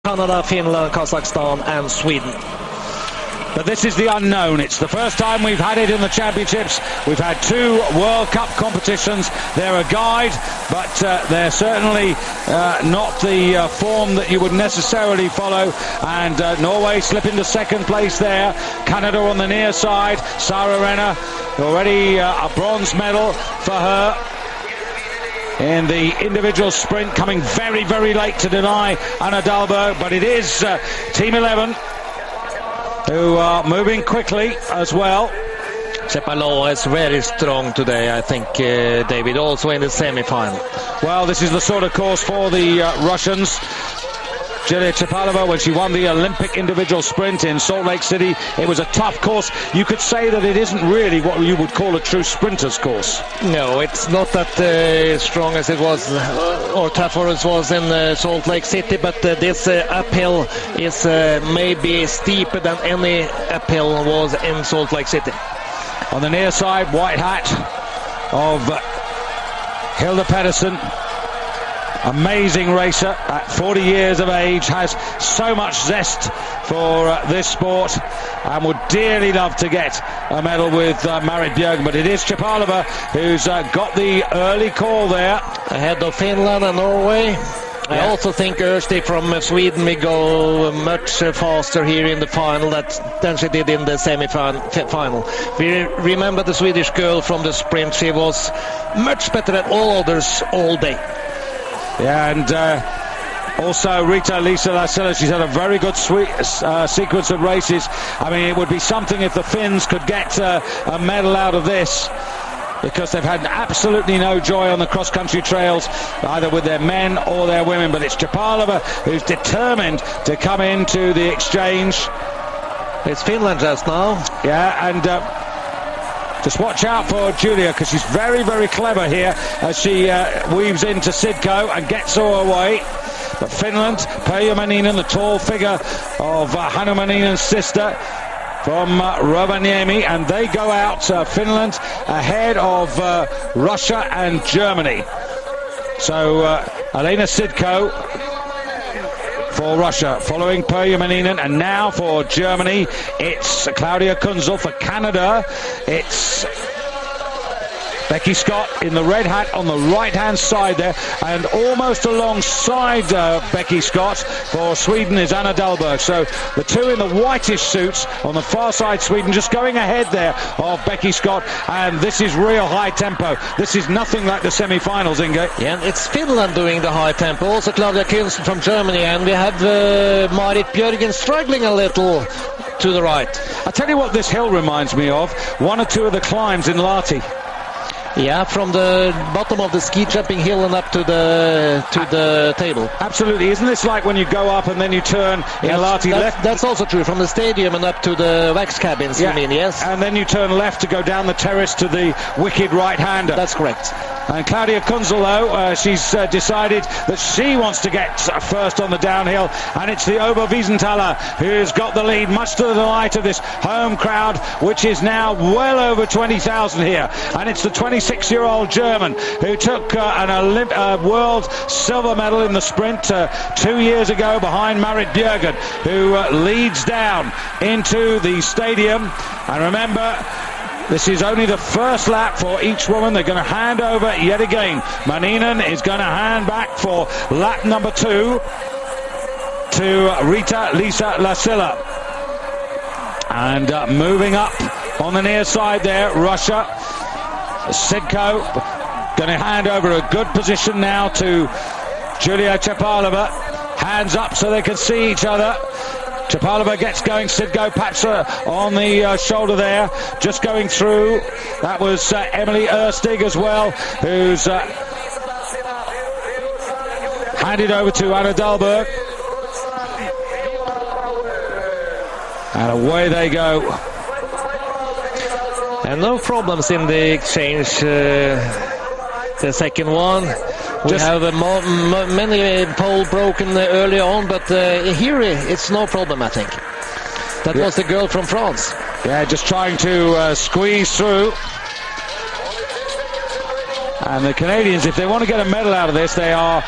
Canada, Finland, Kazakhstan and Sweden. But this is the unknown. It's the first time we've had it in the championships. We've had 2 World Cup competitions. They're a guide, but they're certainly not the form that you would necessarily follow. And Norway slip into second place there. Canada on the near side. Sara Renner, already a bronze medal for her in the individual sprint, coming very, very late to deny Anna Dahlberg. But it is Team 11 who are moving quickly as well. Cepalova is very strong today, I think, David, also in the semi-final. Well, this is the sort of course for the Russians. Julia Cepalova, when she won the Olympic individual sprint in Salt Lake City, it was a tough course. You could say that it isn't really what you would call a true sprinter's course. No, it's not that strong as it was, or tougher as it was in Salt Lake City, but this uphill is maybe steeper than any uphill was in Salt Lake City. On the near side, white hat of Hilda Pedersen. Amazing racer at 40 years of age, has so much zest for this sport and would dearly love to get a medal with Marit Björgen, but it is Cepalova who's got the early call there. Ahead of Finland and Norway. Yeah. I also think Oberstdorf from Sweden will go much faster here in the final than she did in the semi-final. We remember the Swedish girl from the sprint. She was much better than all others all day. Yeah, and also Rita-Liisa Lassila, she's had a very good sequence of races. I mean, it would be something if the Finns could get a medal out of this, because they've had absolutely no joy on the cross-country trails, either with their men or their women. But it's Cepalova who's determined to come into the exchange. It's Finland just now. Yeah, and just watch out for Julia, because she's very, very clever here as she weaves into Sidko and gets her away. But Finland, Pirjo Maninen, the tall figure of Hannu Maninen's sister from Rovaniemi, and they go out, Finland, ahead of Russia and Germany. So Elena Sidko for Russia, following Pirjo Maninen, and now for Germany, it's Claudia Kunzel. For Canada, it's Becky Scott in the red hat on the right-hand side there, and almost alongside Becky Scott for Sweden is Anna Dahlberg. So the 2 in the whitish suits on the far side, Sweden, just going ahead there of Becky Scott, and this is real high tempo. This is nothing like the semi-finals, Inge. Yeah, it's Finland doing the high tempo, also Claudia Kunzel from Germany, and we have Marit Björgen struggling a little to the right. I tell you what this hill reminds me of, 1 or 2 of the climbs in Lahti. Yeah, from the bottom of the ski jumping hill and up to the table. Absolutely. Isn't this like when you go up and then you turn in Lahti left? That's also true. From the stadium and up to the wax cabins, yeah. You mean, yes? And then you turn left to go down the terrace to the wicked right-hander. That's correct. And Claudia Kunzel, though, she's decided that she wants to get first on the downhill, and it's the Oberwiesenthaler who's got the lead, much to the delight of this home crowd, which is now well over 20,000 here. And it's the 26-year-old German who took an world silver medal in the sprint 2 years ago behind Marit Björgen, who leads down into the stadium. And remember, this is only the first lap for each woman. They're going to hand over yet again. Maninen is going to hand back for lap number 2 to Rita-Liisa Lassila. And moving up on the near side there, Russia. Sidko going to hand over a good position now to Julia Cepalova. Hands up so they can see each other. Cepalova gets going, Sidko pats her on the shoulder there, just going through. That was Emily Erstig as well, who's handed over to Anna Dahlberg. And away they go. And no problems in the exchange, the second one. We have many pole broken early on, but here it's no problem, I think. That was the girl from France. Yeah, just trying to squeeze through. And the Canadians, if they want to get a medal out of this, they are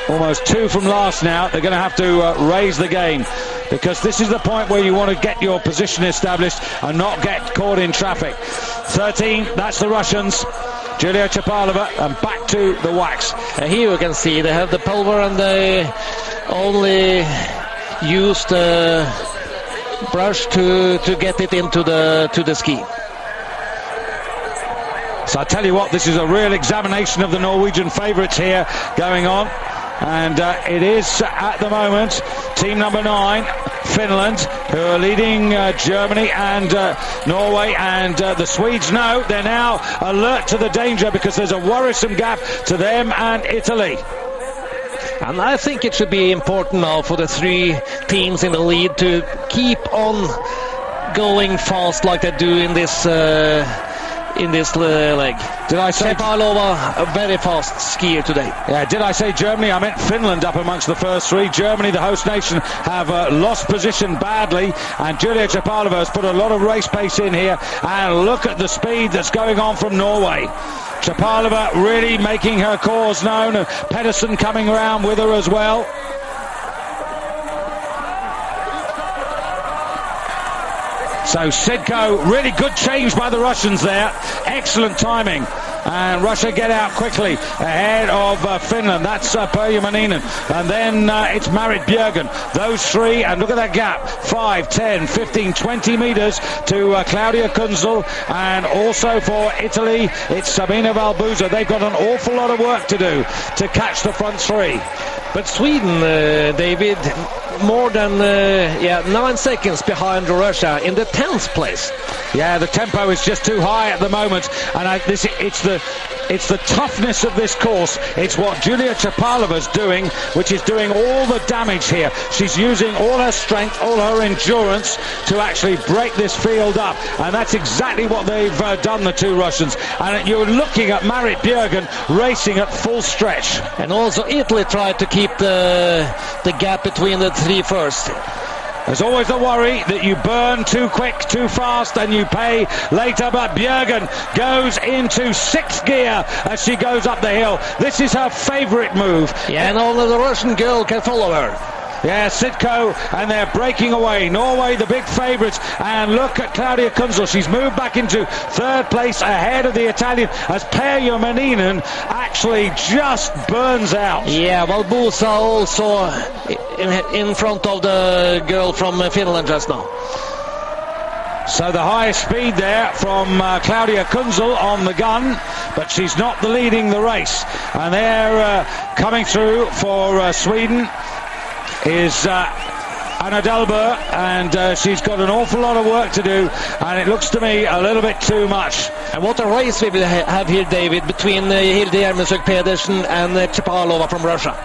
almost 2 from last now. They're going to have to raise the game, because this is the point where you want to get your position established and not get caught in traffic. 13, that's the Russians. Julia Chapalova, and back to the wax. Here you can see they have the pulver, and they only use the brush to get it into the ski. So I tell you what, this is a real examination of the Norwegian favourites here going on. And it is at the moment team number 9, Finland, who are leading Germany and Norway, and the Swedes know they're now alert to the danger, because there's a worrisome gap to them and Italy. And I think it should be important now for the 3 teams in the lead to keep on going fast like they do in this leg. Did I say Chapalova, a very fast skier today? Yeah, did I say Germany? I meant Finland up amongst the first 3. Germany, the host nation, have lost position badly, and Julia Chapalova has put a lot of race pace in here, and look at the speed that's going on from Norway. Chapalova really making her cause known, and Pedersen coming around with her as well. So Sidko, really good change by the Russians there. Excellent timing. And Russia get out quickly ahead of Finland. That's Perja Maninen. And then it's Marit Björgen. Those 3, and look at that gap. 5, 10, 15, 20 metres to Claudia Kunzel. And also for Italy, it's Sabina Valbuza. They've got an awful lot of work to do to catch the front 3. But Sweden, David, more than 9 seconds behind Russia in the 10th place. Yeah, the tempo is just too high at the moment, and it's the toughness of this course. It's what Julia Chapalova's doing, which is doing all the damage here. She's using all her strength, all her endurance to actually break this field up, and that's exactly what they've done, the 2 Russians. And you're looking at Marit Björgen racing at full stretch. And also Italy tried to keep the gap between the 3 first. There's always the worry that you burn too quick, too fast, and you pay later. But Björgen goes into 6th gear as she goes up the hill. This is her favourite move. Yeah, and only the Russian girl can follow her. Yeah, Sidko, and they're breaking away. Norway, the big favourites. And look at Claudia Kunzel. She's moved back into 3rd place ahead of the Italian, as Perja Maninen actually just burns out. Yeah, Valbuza also in front of the girl from Finland just now. So the highest speed there from Claudia Kunzel on the gun, but she's not leading the race. And they're coming through for Sweden is Anna Delbert, and she's got an awful lot of work to do, and it looks to me a little bit too much. And what a race we will have here, David, between Hilde Hjelmensøk Pedersen and Chapalova from Russia.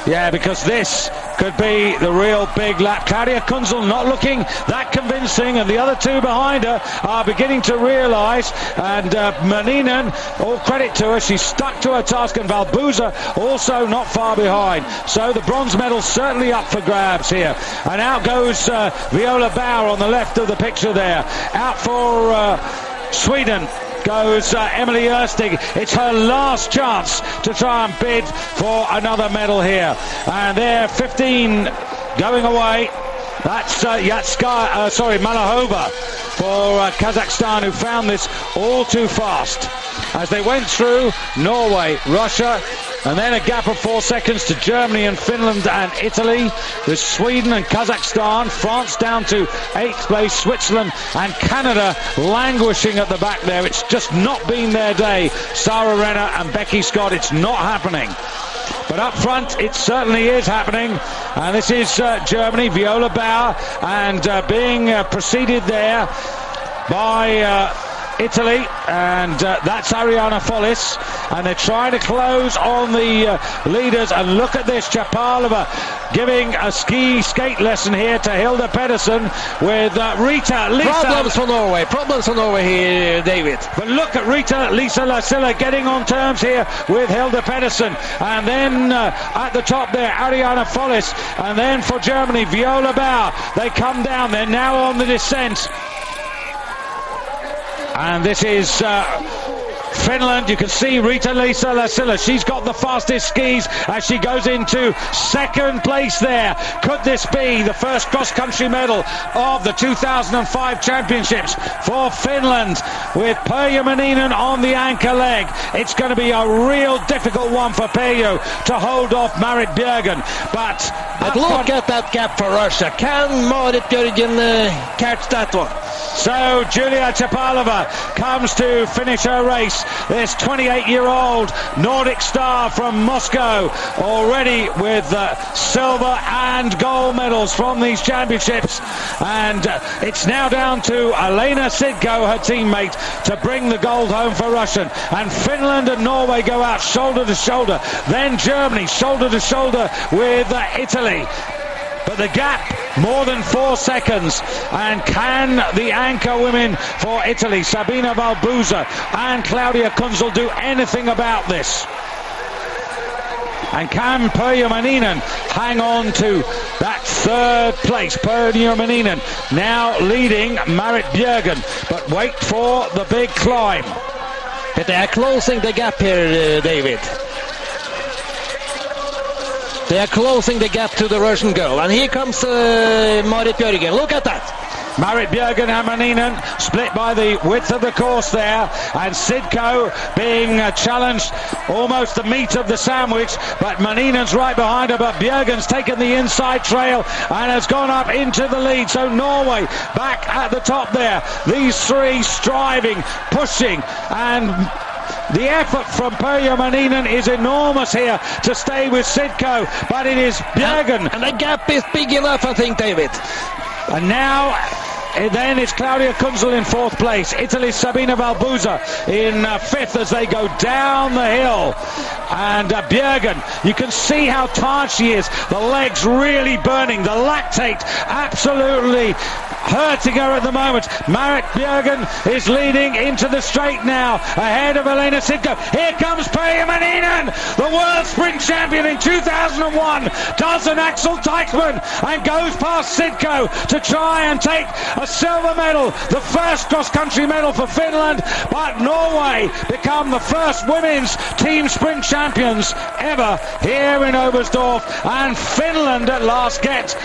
Yeah, because this could be the real big lap. Claudia Kunzel not looking that convincing, and the other 2 behind her are beginning to realise. And Maninen, all credit to her, she's stuck to her task, and Valbuza also not far behind. So the bronze medal's certainly up for grabs here. And out goes Viola Bauer on the left of the picture there. Out for Sweden goes Emily Erstig. It's her last chance to try and bid for another medal here. And there, 15 going away. That's Malahova for Kazakhstan, who found this all too fast. As they went through Norway, Russia, and then a gap of 4 seconds to Germany and Finland and Italy. There's Sweden and Kazakhstan, France down to 8th place, Switzerland and Canada languishing at the back there. It's just not been their day. Sarah Renner and Becky Scott, it's not happening. But up front, it certainly is happening. And this is Germany, Viola Bauer, and being preceded there by Italy, and that's Ariana Follis, and they're trying to close on the leaders. And look at this, Chapalova giving a skate lesson here to Hilde Pedersen with Rita Lisa. Problems for Norway here, David. But look at Rita Lisa Lasilla getting on terms here with Hilde Pedersen. And then at the top there, Ariana Follis. And then for Germany, Viola Bauer. They come down, they're now on the descent. And this is Finland, you can see Rita-Liisa Lasila. She's got the fastest skis as she goes into second place there. Could this be the first cross-country medal of the 2005 championships for Finland? With Pirjo Maninen on the anchor leg, it's going to be a real difficult one for Pirjo to hold off Marit Björgen. But look at that gap for Russia. Can Marit Björgen catch that one? So Julia Chapalova comes to finish her race. This 28-year-old Nordic star from Moscow, already with silver and gold medals from these championships. And it's now down to Elena Sidko, her teammate, to bring the gold home for Russia. And Finland and Norway go out shoulder to shoulder. Then Germany shoulder to shoulder with Italy. But the gap, more than 4 seconds. And can the anchor women for Italy, Sabina Valbuza and Claudia Kunzel, do anything about this? And can Pirjo Maninen hang on to that third place? Pirjo Maninen now leading Marit Björgen. But wait for the big climb. But they are closing the gap here, David. They are closing the gap to the Russian girl. And here comes Marit Björgen. Look at that. Marit Björgen and Maninen split by the width of the course there. And Sidko being challenged, almost the meat of the sandwich. But Maninen's right behind her. But Björgen's taken the inside trail and has gone up into the lead. So Norway back at the top there. These three striving, pushing, and the effort from Pirjo Maninen is enormous here to stay with Sidko, but it is Björgen. And the gap is big enough, I think, David. And now then it's Claudia Kunzel in 4th place. Italy's Sabina Valbuza in 5th as they go down the hill. And Björgen, you can see how tired she is. The legs really burning. The lactate absolutely hurting her at the moment. Marit Björgen is leading into the straight now, ahead of Elena Sidko. Here comes Pirjo Maninen, the world sprint champion in 2001, does an Axel Teichmann and goes past Sidko to try and take a silver medal, the first cross-country medal for Finland. But Norway become the first women's team sprint champions ever here in Oberstdorf, and Finland at last gets